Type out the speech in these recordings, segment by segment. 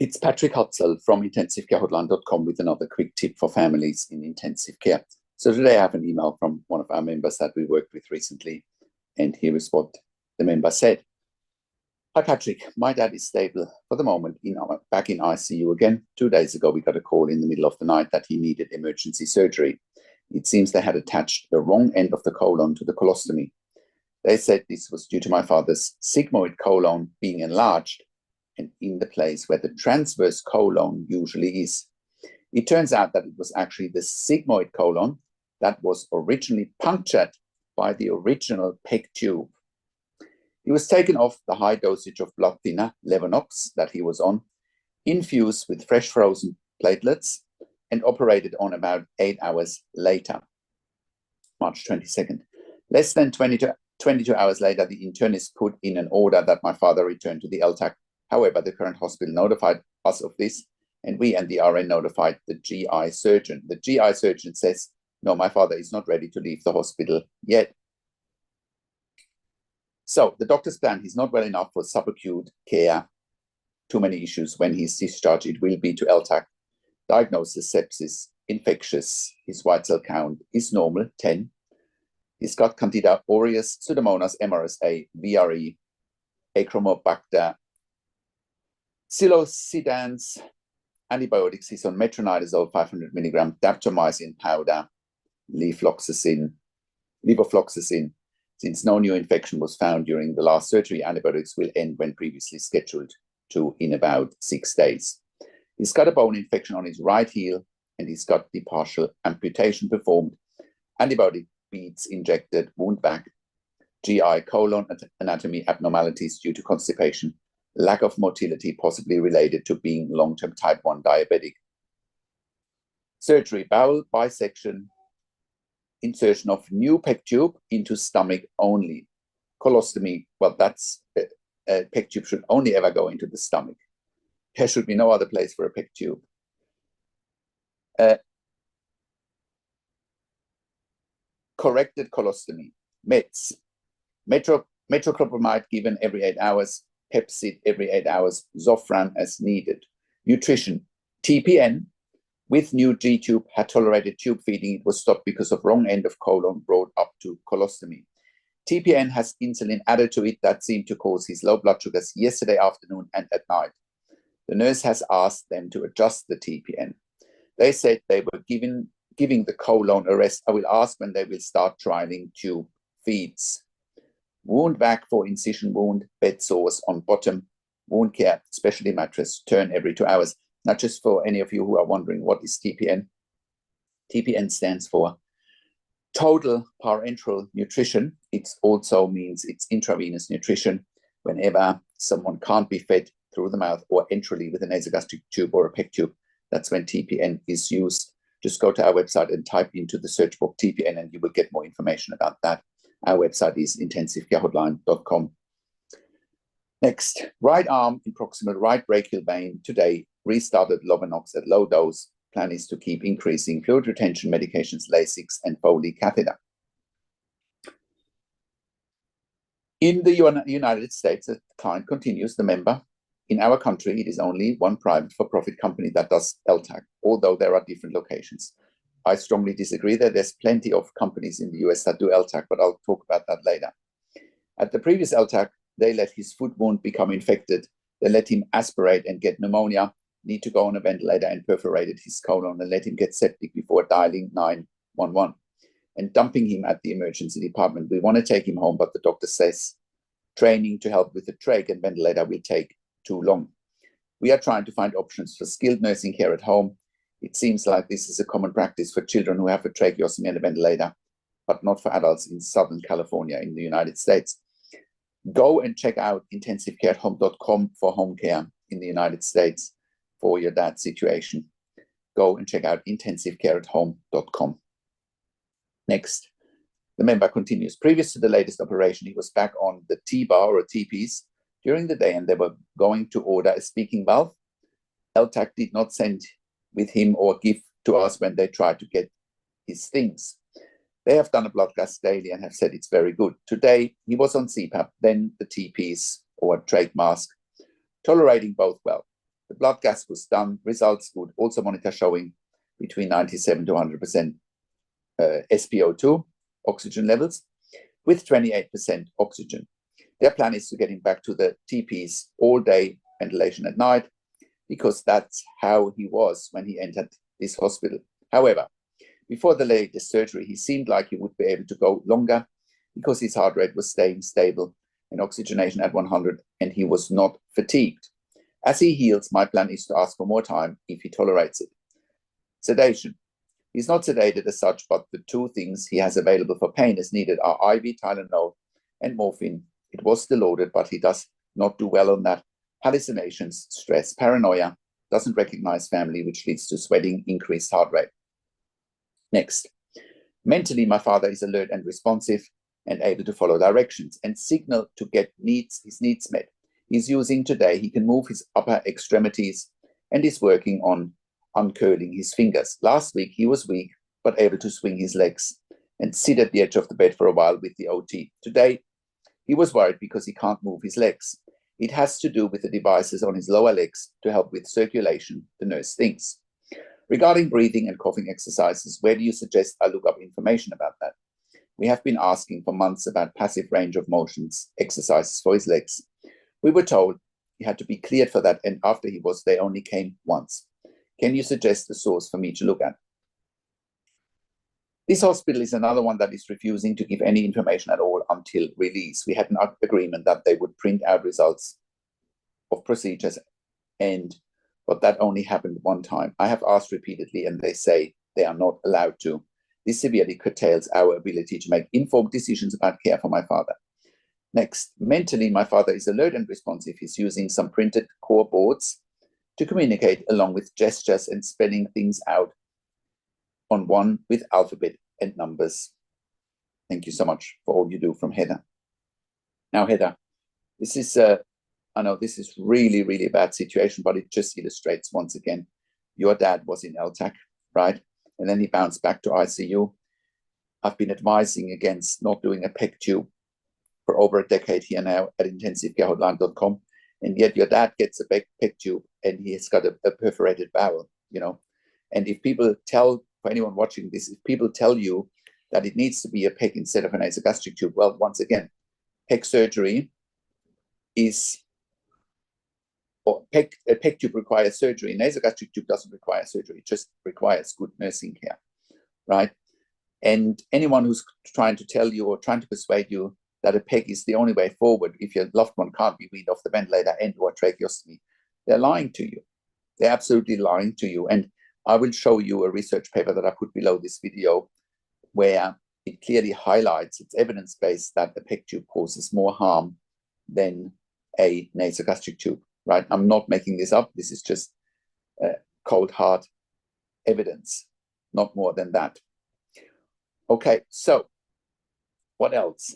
It's Patrick Hutzel from intensivecare.hotline.com with another quick tip for families in intensive care. So today I have an email from one of our members that we worked with recently, and here is what the member said. Hi Patrick, my dad is stable for the moment back in ICU again. 2 days ago we got a call in the middle of the night that he needed emergency surgery. It seems they had attached the wrong end of the colon to the colostomy. They said this was due to my father's sigmoid colon being enlarged and in the place where the transverse colon usually is. It turns out that it was actually the sigmoid colon that was originally punctured by the original PEG tube. He was taken off the high dosage of blood thinner, Levonox, that he was on, infused with fresh frozen platelets, and operated on about 8 hours later, March 22nd. Less than 22 hours later, the internist put in an order that my father return to the LTAC. However, the current hospital notified us of this, and we and the RN notified the GI surgeon. The GI surgeon says, no, my father is not ready to leave the hospital yet. So the doctor's plan, he's not well enough for subacute care. Too many issues. When he's discharged, it will be to LTAC. Diagnosis, sepsis, infectious. His white cell count is normal, 10. He's got Candida aureus, Pseudomonas, MRSA, VRE, Achromobacter, psilocybins, antibiotics. He's on metronidazole 500 milligram, daptomycin powder, levofloxacin. Since no new infection was found during the last surgery, antibiotics will end when previously scheduled to in about 6 days. He's got a bone infection on his right heel, and he's got the partial amputation performed. Antibiotic beads injected, wound back, GI colon anatomy abnormalities due to constipation, lack of motility possibly related to being long-term type 1 diabetic. Surgery, bowel bisection, insertion of new PEG tube into stomach only. Colostomy, well, that's a PEG tube should only ever go into the stomach. There should be no other place for a PEG tube. Corrected colostomy, meds, metoclopramide given every 8 hours, Pepsid every 8 hours, Zofran as needed. Nutrition, TPN with new G-tube had tolerated tube feeding. It was stopped because of wrong end of colon brought up to colostomy. TPN has insulin added to it that seemed to cause his low blood sugars yesterday afternoon and at night. The nurse has asked them to adjust the TPN. They said they were giving the colon a rest. I will ask when they will start trialing tube feeds. Wound vac for incision wound, bed sores on bottom, wound care, specialty mattress, turn every 2 hours. Now, just for any of you who are wondering, what is TPN? TPN stands for total parenteral nutrition. It also means it's intravenous nutrition. Whenever someone can't be fed through the mouth or enterally with a nasogastric tube or a PEG tube, that's when TPN is used. Just go to our website and type into the search box TPN and you will get more information about that. Our website is intensivecare.hotline.com. Next, right arm in proximal right brachial vein today, restarted Lovenox at low dose. Plan is to keep increasing fluid retention medications, Lasix and Foley catheter. In the United States, the client continues, the member. In our country, it is only one private for-profit company that does LTAC, although there are different locations. I strongly disagree that there's plenty of companies in the US that do LTAC, but I'll talk about that later. At the previous LTAC, they let his foot wound become infected. They let him aspirate and get pneumonia, need to go on a ventilator and perforated his colon and let him get septic before dialing 911 and dumping him at the emergency department. We want to take him home, but the doctor says training to help with the trach and ventilator will take too long. We are trying to find options for skilled nursing care at home. It seems like this is a common practice for children who have a tracheostomy and a ventilator, but not for adults in Southern California in the United States. Go and check out intensivecare@home.com for home care in the United States for your dad's situation. Go and check out intensivecare@home.com. Next, the member continues. Previous to the latest operation, he was back on the T-bar or a T-piece during the day, and they were going to order a speaking valve. LTAC did not send with him or give to us when they tried to get his things. They have done a blood gas daily and have said it's very good. Today, he was on CPAP, then the T-piece or trach mask, tolerating both well. The blood gas was done, results good, also monitor showing between 97 to 100% SpO2, oxygen levels, with 28% oxygen. Their plan is to get him back to the TPs all day, ventilation at night, because that's how he was when he entered this hospital. However, before the latest surgery, he seemed like he would be able to go longer because his heart rate was staying stable and oxygenation at 100, and he was not fatigued. As he heals, my plan is to ask for more time if he tolerates it. Sedation. He's not sedated as such, but the two things he has available for pain as needed are IV Tylenol and morphine. It was still loaded, but he does not do well on that. Hallucinations, stress, paranoia, doesn't recognize family, which leads to sweating, increased heart rate. Next. Mentally, my father is alert and responsive and able to follow directions and signal to get his needs met. He's using today, he can move his upper extremities and is working on uncurling his fingers. Last week, he was weak, but able to swing his legs and sit at the edge of the bed for a while with the OT. Today, he was worried because he can't move his legs. It has to do with the devices on his lower legs to help with circulation, the nurse thinks. Regarding breathing and coughing exercises, where do you suggest I look up information about that? We have been asking for months about passive range of motions exercises for his legs. We were told he had to be cleared for that, and after he was, they only came once. Can you suggest a source for me to look at? This hospital is another one that is refusing to give any information at all until release. We had an agreement that they would print out results of procedures, but that only happened one time. I have asked repeatedly, and they say they are not allowed to. This severely curtails our ability to make informed decisions about care for my father. Next, mentally, my father is alert and responsive. He's using some printed core boards to communicate along with gestures and spelling things out on one with alphabet and numbers. Thank you so much for all you do, from Heather. Now, Heather, this is, I know this is really, really a bad situation, but it just illustrates once again, your dad was in LTAC, right? And then he bounced back to ICU. I've been advising against not doing a PEG tube for over a decade here now at intensivecarehotline.com. And yet your dad gets a PEG tube and he has got a perforated bowel, you know. And if people tell, for anyone watching this, if people tell you that it needs to be a PEG instead of a nasogastric tube, well, once again, PEG surgery is, or a PEG tube requires surgery. Nasogastric tube doesn't require surgery. It just requires good nursing care, right? And anyone who's trying to tell you or trying to persuade you that a PEG is the only way forward if your loved one can't be weaned off the ventilator and or tracheostomy, they're lying to you. They're absolutely lying to you. And I will show you a research paper that I put below this video where it clearly highlights, it's evidence-based, that a PEG tube causes more harm than a nasogastric tube, right? I'm not making this up. This is just cold hard evidence, not more than that. Okay, so what else?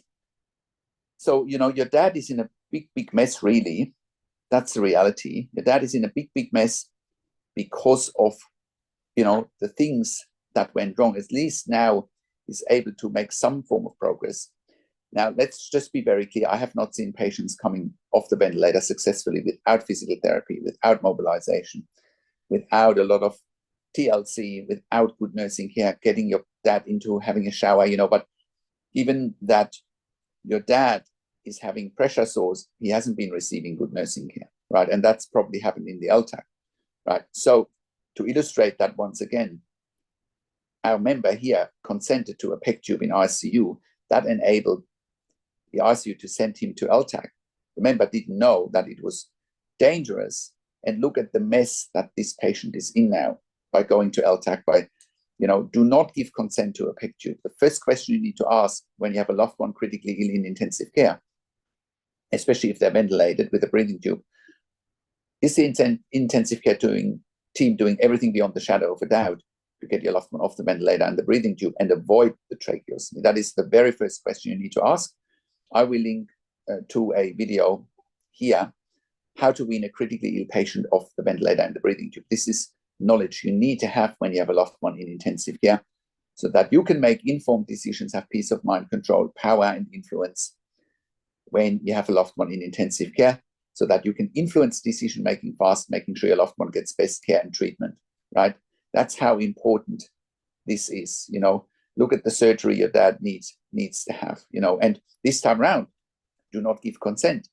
So, you know, your dad is in a big, big mess, really. That's the reality. Your dad is in a big, big mess because of, you know, the things that went wrong. At least now he's able to make some form of progress. Now, let's just be very clear. I have not seen patients coming off the ventilator successfully without physical therapy, without mobilization, without a lot of TLC, without good nursing care, getting your dad into having a shower, you know. But given that your dad is having pressure sores, he hasn't been receiving good nursing care, right? And that's probably happened in the LTAC, right? So to illustrate that once again, our member here consented to a PEG tube in ICU that enabled the ICU to send him to LTAC. The member didn't know that it was dangerous, and look at the mess that this patient is in now by going to LTAC. By, you know, do not give consent to a PEG tube. The first question you need to ask when you have a loved one critically ill in intensive care, especially if they're ventilated with a breathing tube, is the intensive care team doing everything beyond the shadow of a doubt to get your loved one off the ventilator and the breathing tube and avoid the tracheostomy? That is the very first question you need to ask. I will link to a video here, how to wean a critically ill patient off the ventilator and the breathing tube. This is knowledge you need to have when you have a loved one in intensive care, so that you can make informed decisions, have peace of mind, control, power, and influence when you have a loved one in intensive care. so that you can influence decision-making fast, making sure your loved one gets best care and treatment, right? That's how important this is, you know. Look at the surgery your dad needs to have, you know, and this time around, do not give consent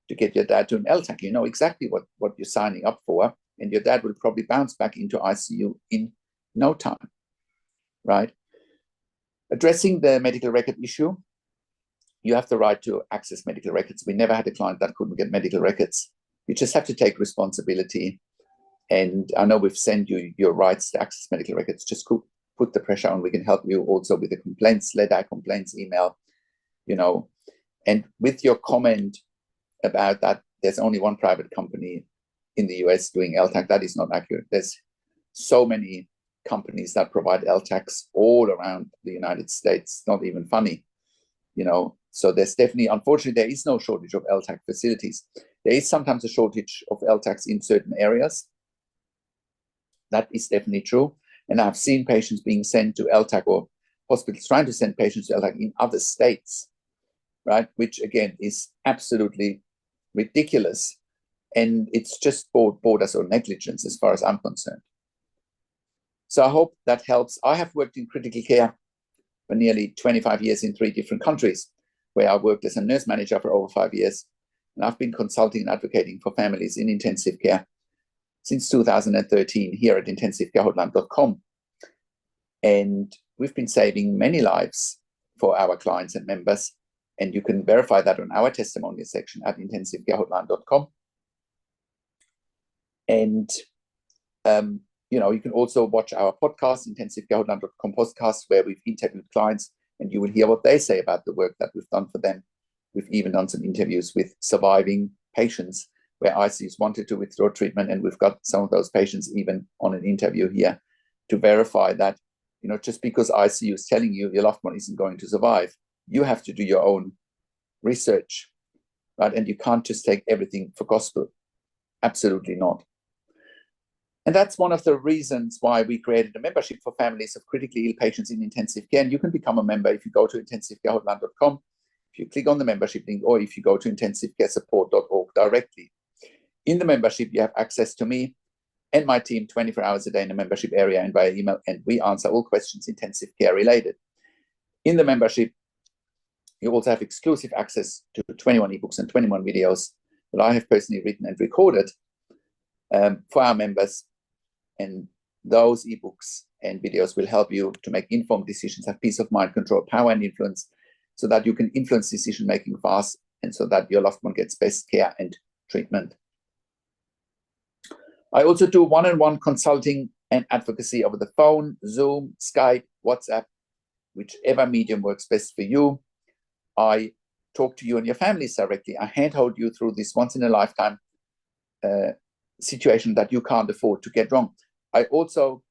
to get your dad to an LTAC. You know exactly what you're signing up for, and your dad will probably bounce back into ICU in no time, right? Addressing the medical record issue, you have the right to access medical records. We never had a client that couldn't get medical records. You just have to take responsibility. And I know we've sent you your rights to access medical records. Just put the pressure on. We can help you also with the complaints letter, complaints email, you know. And with your comment about that, there's only one private company in the US doing LTAC. That is not accurate. There's so many companies that provide LTACs all around the United States. Not even funny, you know. So there's definitely, unfortunately, there is no shortage of LTAC facilities. There is sometimes a shortage of LTACs in certain areas. That is definitely true. And I've seen patients being sent to LTAC, or hospitals trying to send patients to LTAC in other states, right? Which again is absolutely ridiculous. And it's just borders on negligence as far as I'm concerned. So I hope that helps. I have worked in critical care for nearly 25 years in 3 different countries, where I worked as a nurse manager for over 5 years. And I've been consulting and advocating for families in intensive care since 2013 here at intensivecarehotline.com. And we've been saving many lives for our clients and members. And you can verify that on our testimonial section at intensivecarehotline.com. And, you know, you can also watch our podcast, intensivecarehotline.com podcast, where we've interviewed clients, and you will hear what they say about the work that we've done for them. We've even done some interviews with surviving patients where ICUs wanted to withdraw treatment, and we've got some of those patients even on an interview here to verify that, you know, just because ICU is telling you your loved one isn't going to survive, you have to do your own research, right? And you can't just take everything for gospel. Absolutely not. And that's one of the reasons why we created a membership for families of critically ill patients in intensive care. And you can become a member if you go to intensivecarehotline.com, if you click on the membership link, or if you go to intensivecaresupport.org directly. In the membership, you have access to me and my team 24 hours a day in the membership area and via email, and we answer all questions intensive care related. In the membership, you also have exclusive access to 21 ebooks and 21 videos that I have personally written and recorded for our members. And those ebooks and videos will help you to make informed decisions, have peace of mind, control, power, and influence, so that you can influence decision-making fast, and so that your loved one gets best care and treatment. I also do one-on-one consulting and advocacy over the phone, Zoom, Skype, WhatsApp, whichever medium works best for you. I talk to you and your families directly. I handhold you through this once-in-a-lifetime situation that you can't afford to get wrong. I also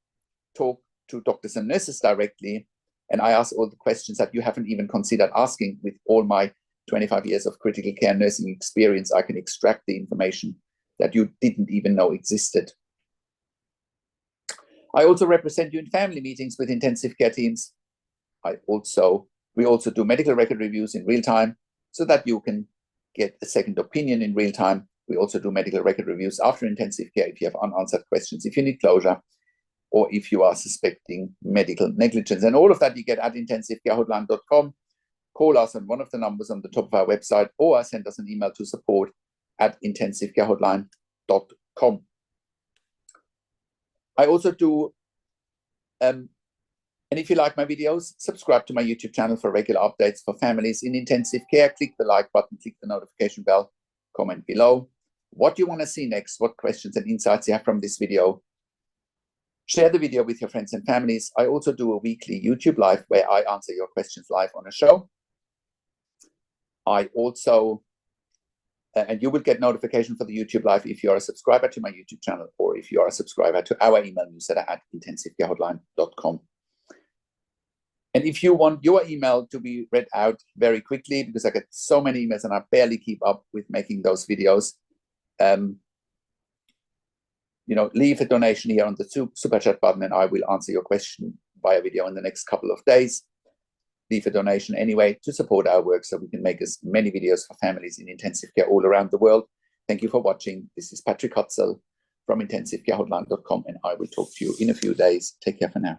talk to doctors and nurses directly, and I ask all the questions that you haven't even considered asking. With all my 25 years of critical care nursing experience, I can extract the information that you didn't even know existed. I also represent you in family meetings with intensive care teams. We also do medical record reviews in real time, so that you can get a second opinion in real time. We also do medical record reviews after intensive care if you have unanswered questions, if you need closure, or if you are suspecting medical negligence. And all of that you get at intensivecarehotline.com. Call us on one of the numbers on the top of our website, or send us an email to support@intensivecarehotline.com. I also do, and if you like my videos, subscribe to my YouTube channel for regular updates for families in intensive care. Click the like button, click the notification bell, comment below what you want to see next, what questions and insights you have from this video. Share the video with your friends and families. I also do a weekly YouTube live where I answer your questions live on a show. I also, and you will get notification for the YouTube live if you are a subscriber to my YouTube channel, or if you are a subscriber to our email newsletter at intensivecarehotline.com. And if you want your email to be read out very quickly, because I get so many emails and I barely keep up with making those videos, you know, leave a donation here on the super chat button, and I will answer your question via video in the next couple of days. Leave a donation anyway to support our work, so we can make as many videos for families in intensive care all around the world Thank you for watching. This is Patrick Hutzel from IntensiveCareHotline.com, and I will talk to you in a few days. Take care for now.